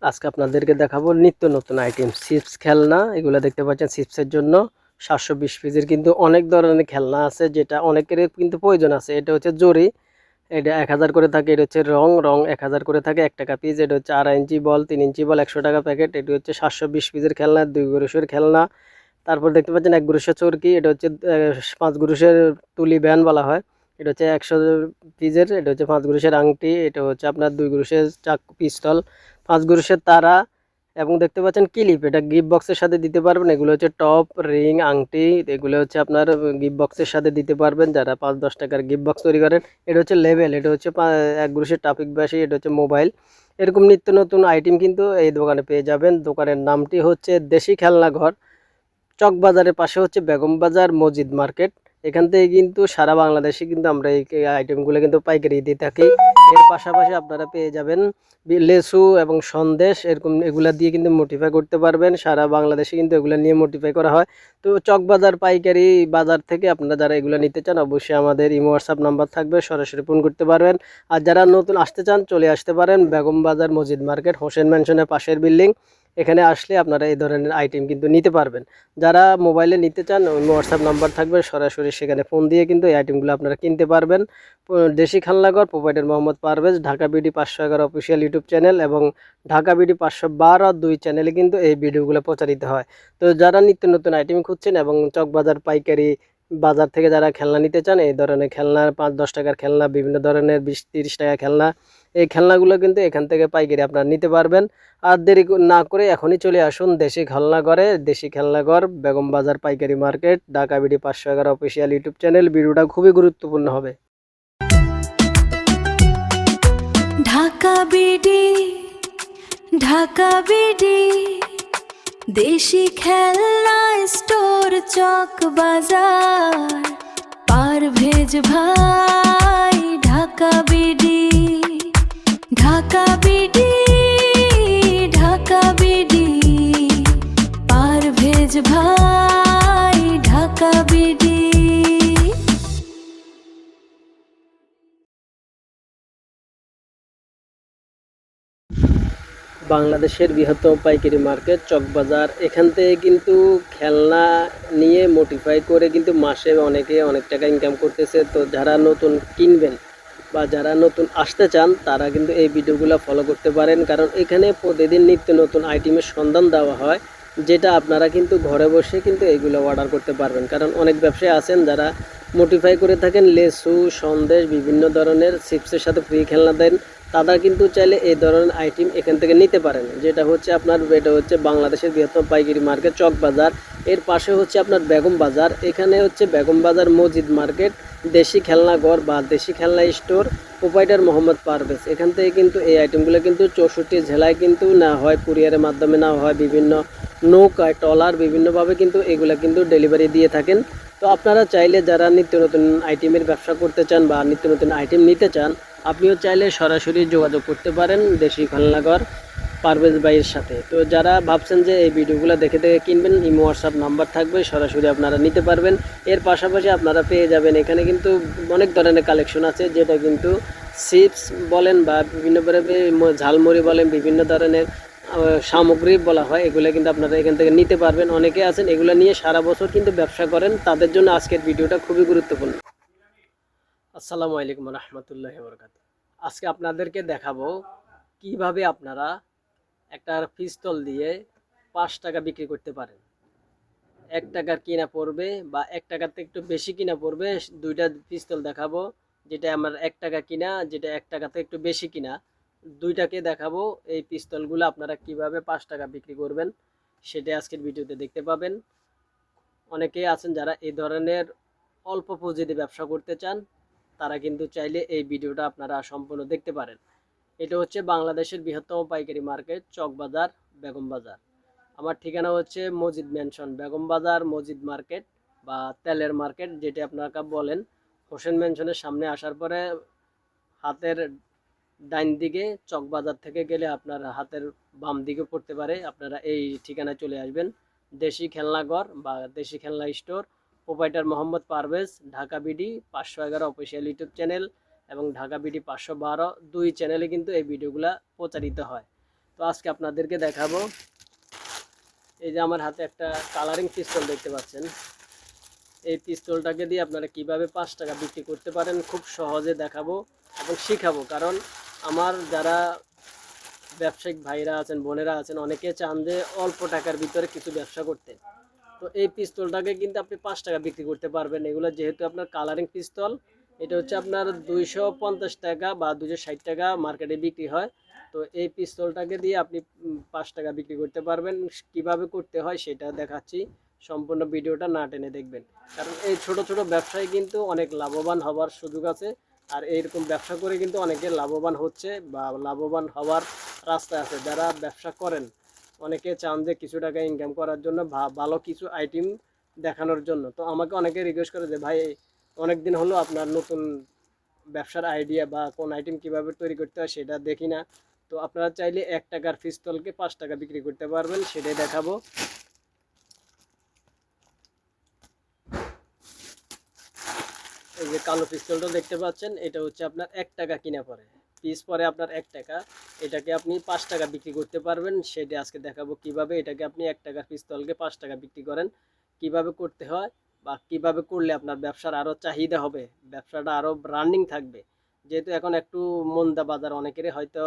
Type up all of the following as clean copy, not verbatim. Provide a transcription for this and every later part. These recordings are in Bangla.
আজকে আপনাদেরকে দেখাবো নিত্য নতুন আইটেম চিপস খেলনা। এগুলো দেখতে পাচ্ছেন চিপসের জন্য 720 পিসের কিন্তু অনেক ধরনের খেলনা আছে, যেটা অনেকের কিন্তু প্রয়োজন আছে। এটা হচ্ছে জরি, এটা 1000 করে থাকে। এটা হচ্ছে রং রং 1000 করে থাকে, 1 টাকা পিস। এটা হচ্ছে 2.5 ইঞ্চি বল, 3 ইঞ্চি বল, 100 টাকা প্যাকেট। এটি হচ্ছে 720 পিসের খেলনা, 2 গ্রুশের খেলনা। তারপর দেখতে পাচ্ছেন 1 গ্রুশের চরকি, এটা হচ্ছে 5 গ্রুশের তুলি ব্যান বলা হয়। এটা হচ্ছে 100 পিসের, এটা হচ্ছে 5 গ্রুশের আংটি। এটা হচ্ছে আপনার 2 গ্রুশের চাক পিস্তল, 5 গ্রুশের তারা। এবং দেখতে পাচ্ছেন ক্লিপ, এটা গিফট বক্সের সাথে দিতে পারবেন। এগুলো হচ্ছে টপ, রিং, আংটি। এগুলো হচ্ছে আপনার গিফট বক্সের সাথে দিতে পারবেন, যারা 5-10 টাকার গিফট বক্স তৈরি করেন। এটা হচ্ছে লেবেল, এটা হচ্ছে 1 গ্রুশের ট্রাফিক বাসি। এটা হচ্ছে মোবাইল। এরকম নিত্য নতুন আইটেম কিন্তু এই দোকানে পেয়ে যাবেন। দোকানের নামটি হচ্ছে দেশি খেলনা ঘর। চকবাজারের পাশে হচ্ছে বেগম বাজার মসজিদ মার্কেট। এখান থেকে কিন্তু সারা বাংলাদেশে কিন্তু আমরা এই আইটেমগুলো কিন্তু পাইকারি দিয়ে থাকি। এর পাশাপাশি আপনারা পেয়ে যাবেন লেসু এবং সন্দেশ, এরকম এগুলা দিয়ে কিন্তু মোটিফাই করতে পারবেন। সারা বাংলাদেশে কিন্তু এগুলো নিয়ে মোটিফাই করা হয়। তো চকবাজার পাইকারি বাজার থেকে আপনারা যারা এগুলো নিতে চান, অবশ্যই আমাদের ইমো হোয়াটসঅ্যাপ নাম্বার থাকবে, সরাসরি ফোন করতে পারবেন। আর যারা নতুন আসতে চান, চলে আসতে পারেন বেগম বাজার মসজিদ মার্কেট, হোসেন ম্যানশনের পাশের বিল্ডিং। এখানে আসলে আপনারা এই ধরনের আইটেম কিন্তু নিতে পারবেন। যারা মোবাইলে নিতে চান, হোয়াটসঅ্যাপ নাম্বার থাকবে, সরাসরি সেখানে ফোন দিয়ে কিন্তু এই আইটেমগুলো আপনারা কিনতে পারবেন। দেশি খানলাগর provider Mohammad Parvez, Dhaka BD 511 official YouTube channel এবং ঢাকা বিডি 512 দুই চ্যানেলে কিন্তু এই ভিডিওগুলো প্রচারিত হয়। তো যারা নিত্য নতুন আইটেম খুঁজছেন এবং চকবাজার পাইকারি বাজার থেকে যারা খেলনা নিতে চান, এই ধরনের খেলনা 5-10 টাকার খেলনা, বিভিন্ন ধরনের 20-30 টাকা খেলনা, এই খেলনাগুলো কিন্তু এখান থেকে পাইকারি আপনারা নিতে পারবেন। আর দেরি না করে এখনই চলে আসুন দেশি খেলনাঘরে। দেশি খেলনাঘর, বেগম বাজার পাইকারি market, Dhaka BD 511 official YouTube channel. ভিডিওটা খুবই গুরুত্বপূর্ণ হবে। ঢাকা বিডি, ঢাকা বিডি, দেশি খেলনা স্টোর, চক বাজার, পারভেজ ভাই। Dhaka BD, Dhaka BD, Dhaka BD, Parvez ভাই। ঢাকা বিডি। বাংলাদেশের বৃহত্তম পাইকারি মার্কেট চকবাজার। এখান থেকে কিন্তু খেলনা নিয়ে মোটিফাই করে কিন্তু মাসে অনেকে অনেক টাকা ইনকাম করতেছে। তো যারা নতুন কিনবেন বা যারা নতুন আসতে চান, তারা কিন্তু এই ভিডিওগুলো ফলো করতে পারেন, কারণ এখানে প্রতিদিন নিত্য নতুন আইটেমের সন্ধান দেওয়া হয়, যেটা আপনারা কিন্তু ঘরে বসে কিন্তু এইগুলো অর্ডার করতে পারবেন। কারণ অনেক ব্যবসায়ী আছেন যারা মোটিফাই করে থাকেন, লেসু, সন্দেশ, বিভিন্ন ধরনের চিপসের সাথে ফ্রি খেলনা দেন। তারা কিন্তু চাইলে এই ধরনের আইটেম এখান থেকে নিতে পারেন। যেটা হচ্ছে আপনার, এটা হচ্ছে বাংলাদেশের বৃহত্তম পাইকারি মার্কেট চকবাজার। এর পাশে হচ্ছে আপনার বেগম বাজার। এখানে হচ্ছে বেগম বাজার মসজিদ মার্কেট, দেশি খেলনা ঘর বা দেশি খেলনা স্টোর, প্রোভাইডার মোহাম্মদ পারভেজ। এখান থেকে কিন্তু এই আইটেমগুলো কিন্তু 64 জেলায় কিন্তু না হয় কুরিয়ারের মাধ্যমে, না হয় বিভিন্ন নৌকায়, ট্রলার, বিভিন্নভাবে কিন্তু এগুলো কিন্তু ডেলিভারি দিয়ে থাকেন। তো আপনারা চাইলে যারা নিত্য নতুন আইটেমের ব্যবসা করতে চান বা নিত্য নতুন আইটেম নিতে চান, আপনিও চাইলে সরাসরি যোগাযোগ করতে পারেন দেশি খেলনাঘর পারভেজ ভাইয়ের সাথে। তো যারা ভাবছেন যে এই ভিডিওগুলো দেখে দেখে কিনবেন, ইমো হোয়াটসঅ্যাপ নাম্বার থাকবে, সরাসরি আপনারা নিতে পারবেন। এর পাশাপাশি আপনারা পেয়ে যাবেন এখানে কিন্তু অনেক ধরনের কালেকশন আছে, যেটা কিন্তু চিপস বলেন বা বিভিন্ন ঝালমুড়ি বলেন, বিভিন্ন ধরনের সামগ্রী বলা হয়, এগুলো কিন্তু আপনারা এখান থেকে নিতে পারবেন। অনেকে আছেন এগুলো নিয়ে সারা বছর কিন্তু ব্যবসা করেন, তাদের জন্য আজকের ভিডিওটা খুবই গুরুত্বপূর্ণ। আসসালামু আলাইকুম রহমতুল্লাহি বরকাতুহু। আজকে আপনাদেরকে দেখাবো কিভাবে আপনারা একটা পিস্তল দিয়ে 5 টাকা বিক্রি করতে পারেন। 1 টাকার কিনা পড়বে বা 1 টাকার থেকে একটু বেশি কিনা পড়বে। দুইটা পিস্তল দেখাবো, যেটা আমার 1 টাকা কিনা, যেটা 1 টাকা থেকে একটু বেশি কিনা, দুইটাকে দেখাবো। এই পিস্তলগুলো আপনারা কিভাবে 5 টাকা বিক্রি করবেন সেটা আজকের ভিডিওতে দেখতে পাবেন। অনেকেই আছেন যারা এই ধরনের অল্প পুঁজিতে ব্যবসা করতে চান, তারা কিন্তু চাইলে এই ভিডিওটা আপনারা সম্পূর্ণ দেখতে পারেন। এটা হচ্ছে বাংলাদেশের বৃহত্তম পাইকারি মার্কেট চকবাজার, বেগম বাজার। আমার ঠিকানা হচ্ছে মসজিদ ম্যানশন, বেগম বাজার মসজিদ মার্কেট বা তেলের মার্কেট, যেটা আপনারা বলেন। হোসেন ম্যানশনের সামনে আসার পরে হাতের ডাইন দিকে চকবাজার থেকে গেলে আপনার হাতের বাম দিকে পড়তে পারে, আপনারা এই ঠিকানায় চলে আসবেন। দেশি খেলনাঘর বা দেশি খেলনা store, proprietor Mohammad Parvez, Dhaka BD 511 official YouTube channel এবং ঢাকা বিডি 512 দুই চ্যানেলে কিন্তু এই ভিডিওগুলো প্রচারিত হয়। তো আজকে আপনাদেরকে দেখাবো, এই যে আমার হাতে একটা কালারিং পিস্তল দেখতে পাচ্ছেন। এই পিস্তলটাকে দিয়ে আপনারা কিভাবে 5 টাকা বিক্রি করতে পারেন খুব সহজে দেখাবো এবং শিখাবো। কারণ আমার যারা ব্যবসায়িক ভাইরা আছেন, বোনেরা আছেন, অনেকে চান যে অল্প টাকার ভিতরে কিছু ব্যবসা করতে। তো এই পিস্তলটাকে কিন্তু আপনি 5 টাকা বিক্রি করতে পারবেন। এগুলো যেহেতু আপনার কালারিং পিস্তল, এটা হচ্ছে আপনার 250 টাকা বা 260 টাকা মার্কেটে বিক্রি হয়। তো এই পিস্তলটাকে দিয়ে আপনি 5 টাকা বিক্রি করতে পারবেন। কিভাবে করতে হয় সেটা দেখাচ্ছি, সম্পূর্ণ ভিডিওটা না টেনে দেখবেন। কারণ এই ছোট ছোট ব্যবসায় কিন্তু অনেক লাভবান হওয়ার সুযোগ আছে। আর এইরকম ব্যবসা করে কিন্তু অনেকে লাভবান হচ্ছে বা লাভবান হওয়ার রাস্তা আছে। যারা ব্যবসা করেন, অনেকে চান যে কিছু টাকা ইনকাম করার জন্য ভালো কিছু আইটেম দেখানোর জন্য। তো আমাকে অনেকে রিকোয়েস্ট করে যে ভাই, অনেক দিন হলো আপনার নতুন ব্যবসার আইডিয়া বা কোন আইটেম কিভাবে তৈরি করতে হয় সেটা দেখি না। তো আপনারা চাইলে 1 টাকার পিস্তলকে 5 টাকা বিক্রি করতে পারবেন, সেটাই দেখাবো। এই যে কালো পিস্তলটা দেখতে পাচ্ছেন, এটা হচ্ছে আপনার 1 টাকা কিনা পড়ে, পিস পরে আপনার 1 টাকা। এটাকে আপনি 5 টাকা বিক্রি করতে পারবেন, সেটা আজকে দেখাবো কিভাবে এটাকে আপনি 1 টাকার পিস্তলকে 5 টাকা বিক্রি করেন, কিভাবে করতে হয় বা কিভাবে করলে আপনার ব্যবসার আরও চাহিদা হবে, ব্যবসাটা আরও রানিং থাকবে। যেহেতু এখন একটু মন্দা বাজার, অনেকেরই হয়তো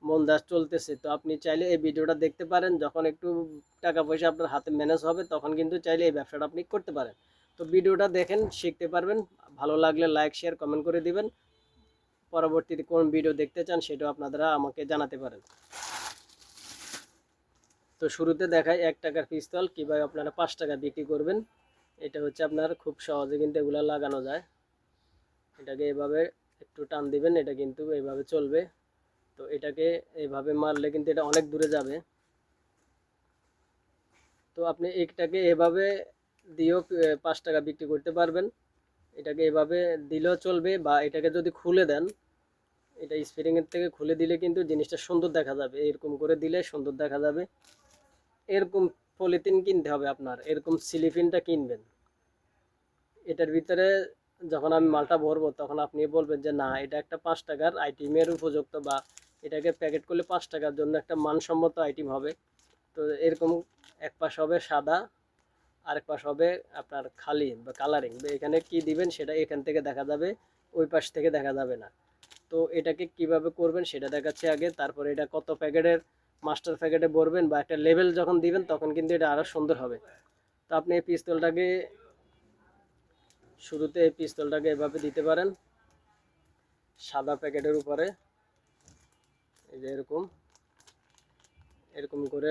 মন্দা চলতেছে, তো আপনি চাইলে এই ভিডিওটা দেখতে পারেন। যখন একটু টাকা পয়সা আপনার হাতে ম্যানেজ হবে তখন কিন্তু চাইলে এই ব্যবসাটা আপনি করতে পারেন। তো ভিডিওটা দেখেন, শিখতে পারবেন। ভালো লাগলে লাইক শেয়ার কমেন্ট করে দিবেন। পরবর্তীতে কোন ভিডিও দেখতে চান সেটাও আপনারা আমাকে জানাতে পারেন। তো শুরুতে দেখাই 1 টাকার পিস্তল কীভাবে আপনারা 5 টাকা বিক্রি করবেন। এটা হচ্ছে আপনার খুব সহজে কিন্তু এগুলো লাগানো যায়। এটাকে এভাবে একটু টান দিবেন, এটা কিন্তু এইভাবে চলবে। তো এটাকে এইভাবে মারলে কিন্তু এটা অনেক দূরে যাবে। তো আপনি এটাকে এভাবে দিয়েও 5 টাকা বিক্রি করতে পারবেন। এটাকে এভাবে দিলেও চলবে, বা এটাকে যদি খুলে দেন, এটা স্প্রিংয়ের থেকে খুলে দিলে কিন্তু জিনিসটা সুন্দর দেখা যাবে। এরকম করে দিলে সুন্দর দেখা যাবে। এরকম পলিথিন কিনতে হবে আপনার, এরকম সিলিফিনটা কিনবেন। এটার ভিতরে যখন আমি মালটা ভরবো তখন আপনি বলবেন যে না, এটা একটা 5 টাকার আইটেমের উপযুক্ত, বা এটাকে প্যাকেট করলে 5 টাকার জন্য একটা মানসম্মত আইটেম হবে। তো এরকম এক পাশ হবে সাদা, আরেক পাশ হবে আপনার খালি বা কালারিং। এখানে কি দিবেন সেটা এখান থেকে দেখা যাবে, ওই পাশ থেকে দেখা যাবে না। তো এটাকে কিভাবে করবেন সেটা দেখাচ্ছি আগে, তারপরে এটা কত প্যাকেটের মাস্টার প্যাকেটে ভরবেন বা একটা লেভেল যখন দিবেন তখন কিন্তু এটা আরও সুন্দর হবে। তো আপনি এই পিস্তলটাকে শুরুতে এই পিস্তলটাকে এভাবে দিতে পারেন সাদা প্যাকেটের উপরে। এই যে এরকম এরকম করে